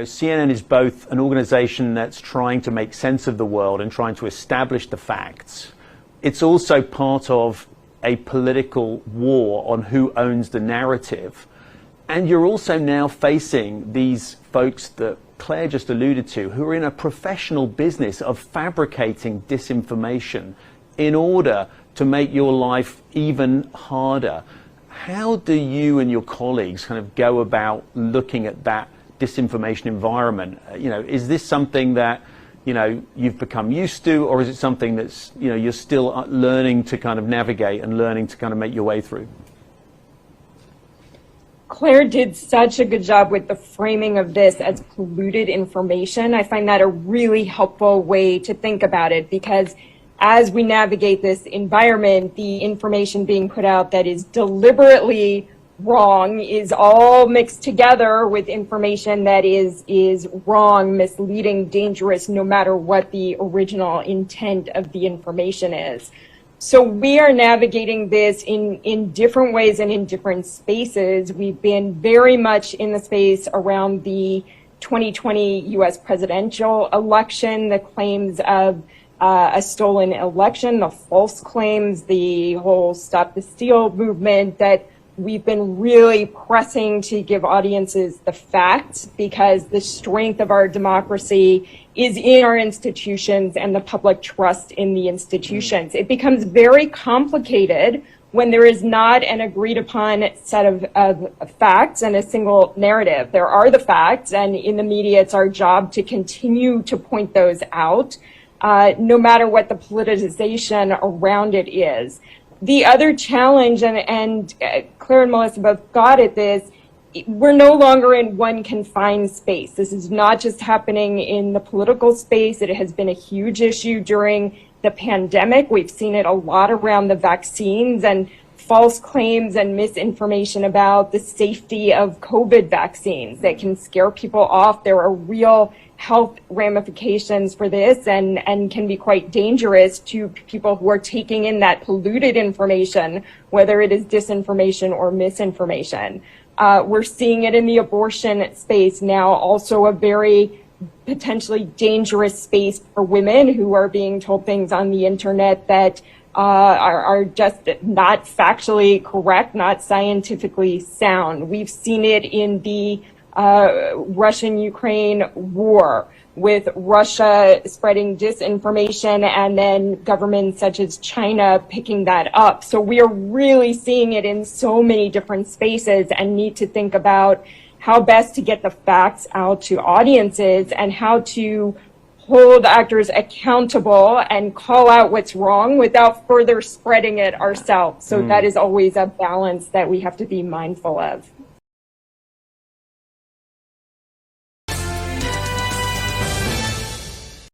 CNN is both an organization that's trying to make sense of the world and trying to establish the facts. It's also part of a political war on who owns the narrative. And you're also now facing these folks that Claire just alluded to, who are in a professional business of fabricating disinformation in order to make your life even harder. How do you and your colleagues kind of go about looking at that disinformation environment? Is this something that you've become used to, or is it something that's you're still learning to kind of navigate and learning to kind of make your way through? Claire did such a good job with the framing of this as polluted information. I find that a really helpful way to think about it, because as we navigate this environment, the information being put out that is deliberately wrong is all mixed together with information that is wrong, misleading, dangerous, no matter what the original intent of the information is. So we are navigating this in different ways and in different spaces. We've been very much in the space around the 2020 U.S. presidential election, the claims of a stolen election, the false claims, the whole Stop the Steal movement, that we've been really pressing to give audiences the facts, because the strength of our democracy is in our institutions and the public trust in the institutions. It becomes very complicated when there is not an agreed upon set of facts and a single narrative. There are the facts, and in the media it's our job to continue to point those out, no matter what the politicization around it is. The other challenge, and Claire and Melissa both got at this, we're no longer in one confined space. This is not just happening in the political space. It has been a huge issue during the pandemic. We've seen it a lot around the vaccines and false claims and misinformation about the safety of COVID vaccines that can scare people off. There are real health ramifications for this, and can be quite dangerous to people who are taking in that polluted information, whether it is disinformation or misinformation. We're seeing it in the abortion space now, also a very potentially dangerous space for women who are being told things on the internet that are just not factually correct, not scientifically sound. We've seen it in the Russian-Ukraine war, with Russia spreading disinformation and then governments such as China picking that up. So we are really seeing it in so many different spaces, and need to think about how best to get the facts out to audiences and how to hold actors accountable and call out what's wrong without further spreading it ourselves. So that is always a balance that we have to be mindful of.